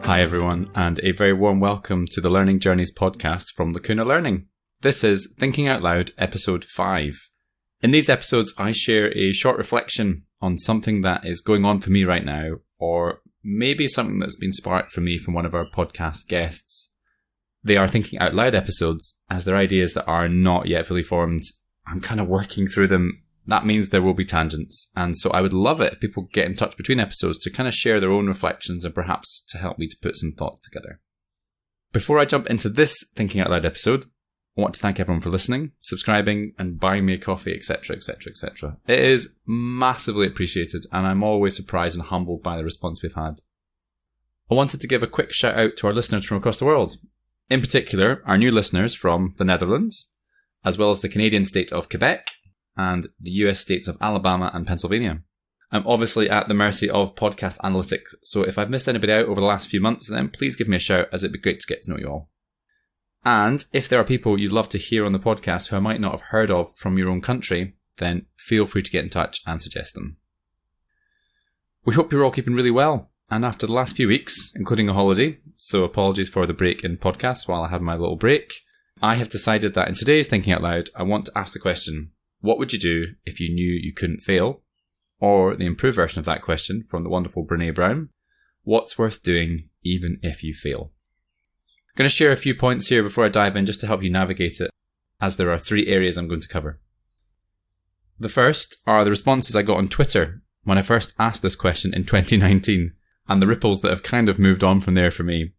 Hi everyone, and a very warm welcome to the Learning Journeys podcast from Lacuna Learning. This is Thinking Out Loud, episode 5. In these episodes, I share a short reflection on something that is going on for me right now, or maybe something that's been sparked for me from one of our podcast guests. They are Thinking Out Loud episodes, as they're ideas that are not yet fully formed. I'm kind of working through them. That means there will be tangents, and so I would love it if people get in touch between episodes to kind of share their own reflections and perhaps to help me to put some thoughts together. Before I jump into this Thinking Out Loud episode, I want to thank everyone for listening, subscribing, and buying me a coffee, etc, etc, etc. It is massively appreciated, and I'm always surprised and humbled by the response we've had. I wanted to give a quick shout out to our listeners from across the world. In particular, our new listeners from the Netherlands, as well as the Canadian state of Quebec, and the US states of Alabama and Pennsylvania. I'm obviously at the mercy of podcast analytics, so if I've missed anybody out over the last few months, then please give me a shout, as it'd be great to get to know you all. And if there are people you'd love to hear on the podcast who I might not have heard of from your own country, then feel free to get in touch and suggest them. We hope you're all keeping really well, and after the last few weeks, including a holiday, so apologies for the break in podcasts while I had my little break, I have decided that in today's Thinking Out Loud, I want to ask the question, what would you do if you knew you couldn't fail? Or the improved version of that question from the wonderful Brene Brown, what's worth doing even if you fail? I'm going to share a few points here before I dive in just to help you navigate it, as there are 3 areas I'm going to cover. The first are the responses I got on Twitter when I first asked this question in 2019, and the ripples that have kind of moved on from there for me.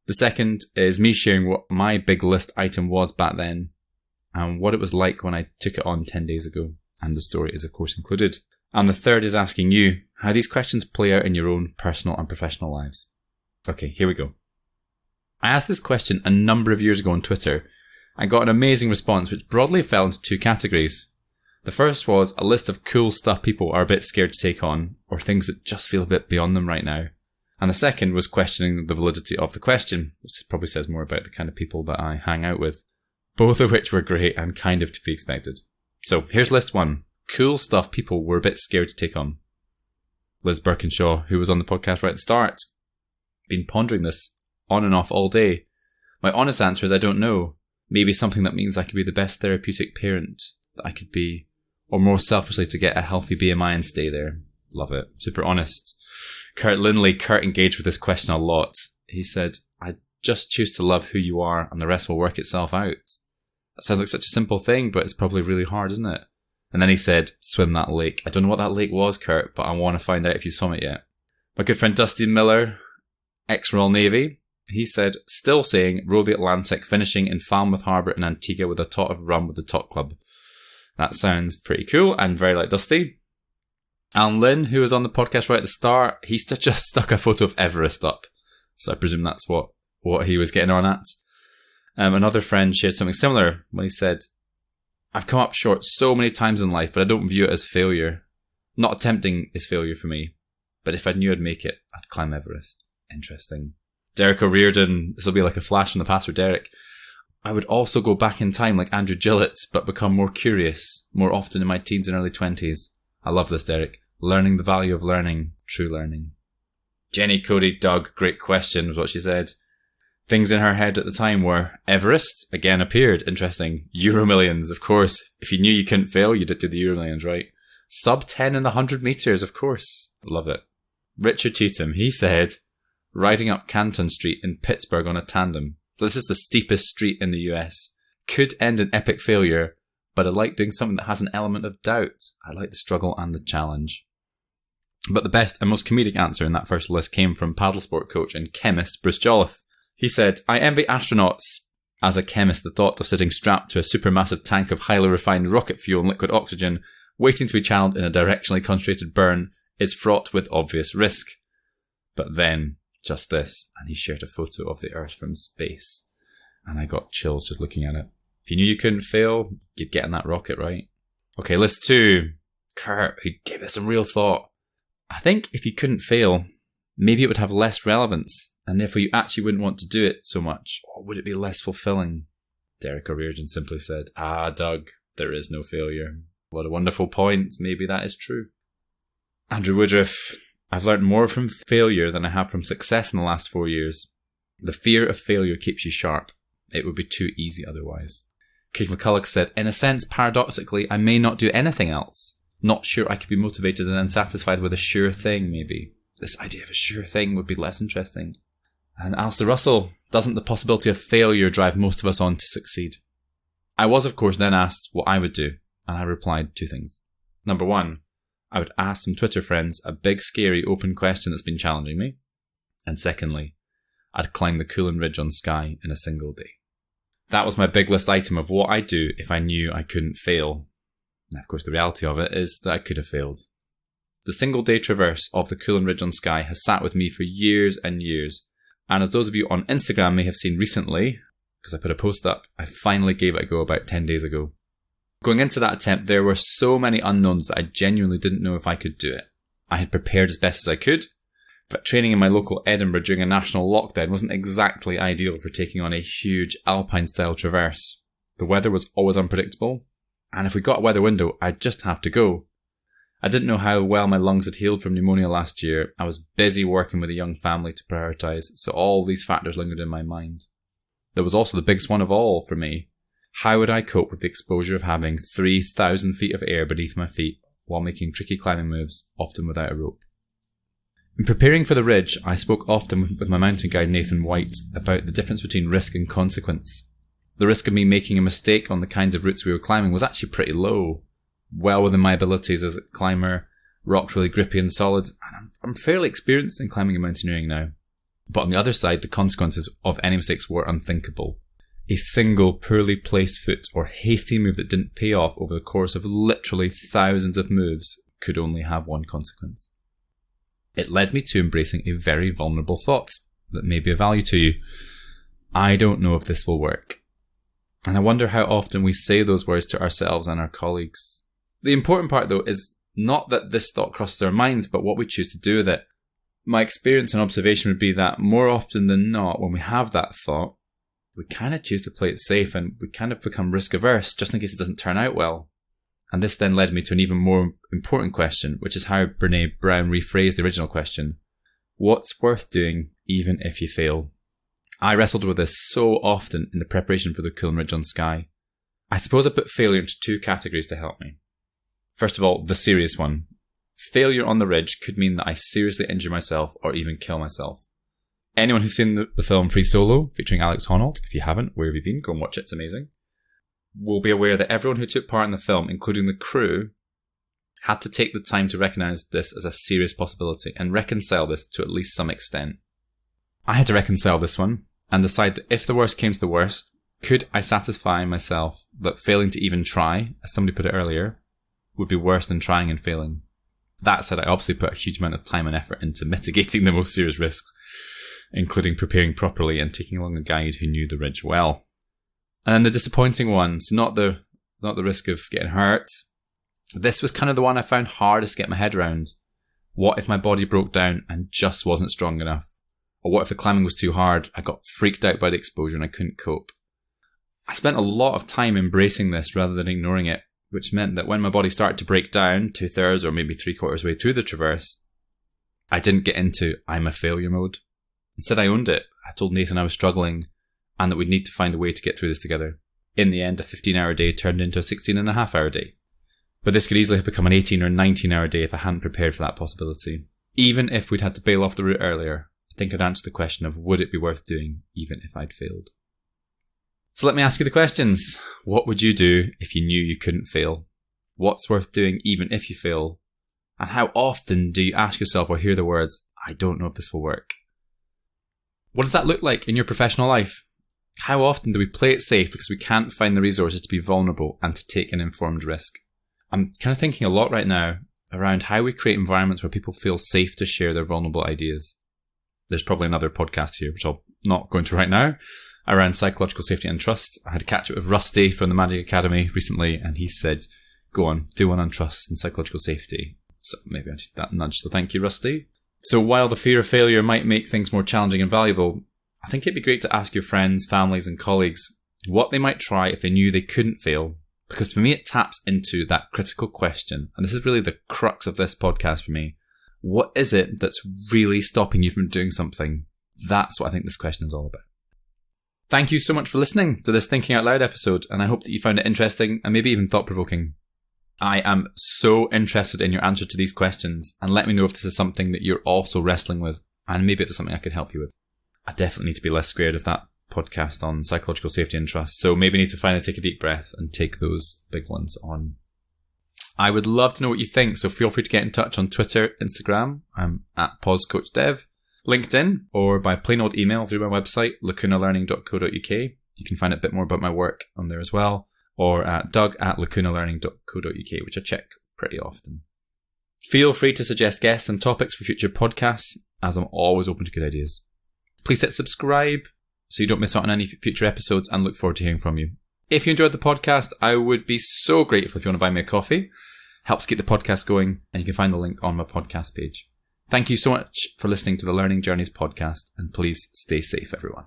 The second is me sharing what my big list item was back then, and what it was like when I took it on 10 days ago, and the story is of course included. And the third is asking you how these questions play out in your own personal and professional lives. Okay, here we go. I asked this question a number of years ago on Twitter and got an amazing response which broadly fell into 2 categories. The first was a list of cool stuff people are a bit scared to take on, or things that just feel a bit beyond them right now. And the second was questioning the validity of the question, which probably says more about the kind of people that I hang out with. Both of which were great and kind of to be expected. So here's list 1. Cool stuff people were a bit scared to take on. Liz Birkinshaw, who was on the podcast right at the start. Been pondering this on and off all day. My honest answer is I don't know. Maybe something that means I could be the best therapeutic parent that I could be. Or more selfishly to get a healthy BMI and stay there. Love it. Super honest. Kurt engaged with this question a lot. He said, I just choose to love who you are and the rest will work itself out. That sounds like such a simple thing, but it's probably really hard, isn't it? And then he said, swim that lake. I don't know what that lake was, Kurt, but I want to find out if you swum it yet. My good friend Dusty Miller, ex-Royal Navy, he said, still saying, row the Atlantic, finishing in Falmouth Harbour in Antigua with a tot of rum with the Tot Club. That sounds pretty cool and very like Dusty. Alan Lynn, who was on the podcast right at the start, he just stuck a photo of Everest up. So I presume that's what he was getting on at. Another friend shared something similar when he said, I've come up short so many times in life, but I don't view it as failure. Not attempting is failure for me. But if I knew I'd make it, I'd climb Everest. Interesting. Derek O'Riordan, this will be like a flash in the past for Derek. I would also go back in time like Andrew Gillett, but become more curious, more often in my teens and early 20s. I love this, Derek. Learning the value of learning, true learning. Jenny, Cody, Doug, great question was what she said. Things in her head at the time were Everest, again appeared, interesting. Euro Millions, of course. If you knew you couldn't fail, you did do the Euro Millions, right? Sub 10 in the 100 metres, of course. Love it. Richard Cheetham, he said, riding up Canton Street in Pittsburgh on a tandem. So this is the steepest street in the US. Could end in epic failure, but I like doing something that has an element of doubt. I like the struggle and the challenge. But the best and most comedic answer in that first list came from paddle sport coach and chemist Bruce Jolliffe. He said, I envy astronauts. As a chemist, the thought of sitting strapped to a supermassive tank of highly refined rocket fuel and liquid oxygen, waiting to be channeled in a directionally concentrated burn, is fraught with obvious risk. But then, just this, and he shared a photo of the Earth from space. And I got chills just looking at it. If you knew you couldn't fail, you'd get in that rocket, right? Okay, list 2. Kurt, who gave this some real thought. I think if you couldn't fail, maybe it would have less relevance, and therefore you actually wouldn't want to do it so much, or would it be less fulfilling? Derek O'Riordan simply said, Doug, there is no failure. What a wonderful point. Maybe that is true. Andrew Woodruff, I've learned more from failure than I have from success in the last 4 years. The fear of failure keeps you sharp. It would be too easy otherwise. Keith McCulloch said, in a sense, paradoxically, I may not do anything else. Not sure I could be motivated and unsatisfied with a sure thing, maybe. This idea of a sure thing would be less interesting. And Alistair Russell, doesn't the possibility of failure drive most of us on to succeed? I was, of course, then asked what I would do, and I replied 2 things. Number 1, I would ask some Twitter friends a big, scary, open question that's been challenging me. And secondly, I'd climb the Coolin Ridge on Skye in a single day. That was my big list item of what I'd do if I knew I couldn't fail. Now, of course, the reality of it is that I could have failed. The single day traverse of the Coolin Ridge on Skye has sat with me for years and years. And as those of you on Instagram may have seen recently, because I put a post up, I finally gave it a go about 10 days ago. Going into that attempt, there were so many unknowns that I genuinely didn't know if I could do it. I had prepared as best as I could, but training in my local Edinburgh during a national lockdown wasn't exactly ideal for taking on a huge alpine-style traverse. The weather was always unpredictable, and if we got a weather window, I'd just have to go. I didn't know how well my lungs had healed from pneumonia last year. I was busy working with a young family to prioritise, so all these factors lingered in my mind. There was also the biggest one of all for me. How would I cope with the exposure of having 3,000 feet of air beneath my feet while making tricky climbing moves, often without a rope? In preparing for the ridge, I spoke often with my mountain guide Nathan White about the difference between risk and consequence. The risk of me making a mistake on the kinds of routes we were climbing was actually pretty low, well within my abilities as a climber, rocks really grippy and solid, and I'm fairly experienced in climbing and mountaineering now. But on the other side, the consequences of any mistakes were unthinkable. A single poorly placed foot or hasty move that didn't pay off over the course of literally thousands of moves could only have one consequence. It led me to embracing a very vulnerable thought that may be of value to you. I don't know if this will work. And I wonder how often we say those words to ourselves and our colleagues. The important part though is not that this thought crosses our minds, but what we choose to do with it. My experience and observation would be that more often than not, when we have that thought, we kind of choose to play it safe and we kind of become risk averse just in case it doesn't turn out well. And this then led me to an even more important question, which is how Brene Brown rephrased the original question. What's worth doing even if you fail? I wrestled with this so often in the preparation for the Coolin Ridge on Skye. I suppose I put failure into 2 categories to help me. First of all, the serious one. Failure on the ridge could mean that I seriously injure myself or even kill myself. Anyone who's seen the film Free Solo, featuring Alex Honnold, if you haven't, where have you been? Go and watch it, it's amazing. Will be aware that everyone who took part in the film, including the crew, had to take the time to recognise this as a serious possibility and reconcile this to at least some extent. I had to reconcile this one and decide that if the worst came to the worst, could I satisfy myself that failing to even try, as somebody put it earlier, would be worse than trying and failing. That said, I obviously put a huge amount of time and effort into mitigating the most serious risks, including preparing properly and taking along a guide who knew the ridge well. And then the disappointing ones, not the risk of getting hurt. This was kind of the one I found hardest to get my head around. What if my body broke down and just wasn't strong enough? Or what if the climbing was too hard? I got freaked out by the exposure and I couldn't cope. I spent a lot of time embracing this rather than ignoring it, which meant that when my body started to break down 2/3 or maybe 3/4 way through the traverse, I didn't get into I'm a failure mode. Instead, I owned it. I told Nathan I was struggling and that we'd need to find a way to get through this together. In the end, a 15-hour day turned into a 16.5-hour day. But this could easily have become an 18 or 19-hour day if I hadn't prepared for that possibility. Even if we'd had to bail off the route earlier, I think I'd answer the question of would it be worth doing even if I'd failed. So let me ask you the questions. What would you do if you knew you couldn't fail? What's worth doing even if you fail? And how often do you ask yourself or hear the words, I don't know if this will work? What does that look like in your professional life? How often do we play it safe because we can't find the resources to be vulnerable and to take an informed risk? I'm kind of thinking a lot right now around how we create environments where people feel safe to share their vulnerable ideas. There's probably another podcast here, which I'll not go into right now, around psychological safety and trust. I had a catch up with Rusty from the Magic Academy recently, and he said, go on, do one on trust and psychological safety. So maybe I just that nudge, so thank you, Rusty. So while the fear of failure might make things more challenging and valuable, I think it'd be great to ask your friends, families and colleagues what they might try if they knew they couldn't fail. Because for me, it taps into that critical question. And this is really the crux of this podcast for me. What is it that's really stopping you from doing something? That's what I think this question is all about. Thank you so much for listening to this Thinking Out Loud episode, and I hope that you found it interesting and maybe even thought-provoking. I am so interested in your answer to these questions, and let me know if this is something that you're also wrestling with, and maybe if it's something I could help you with. I definitely need to be less scared of that podcast on psychological safety and trust, so maybe need to finally take a deep breath and take those big ones on. I would love to know what you think, so feel free to get in touch on Twitter, Instagram, I'm at PausCoachDev, LinkedIn, or by plain old email through my website, lacunalearning.co.uk. You can find a bit more about my work on there as well, or at doug@lacunalearning.co.uk, which I check pretty often. Feel free to suggest guests and topics for future podcasts, as I'm always open to good ideas. Please hit subscribe so you don't miss out on any future episodes, and look forward to hearing from you. If you enjoyed the podcast, I would be so grateful if you want to buy me a coffee. Helps keep the podcast going, and you can find the link on my podcast page. Thank you so much for listening to the Learning Journeys podcast, and please stay safe, everyone.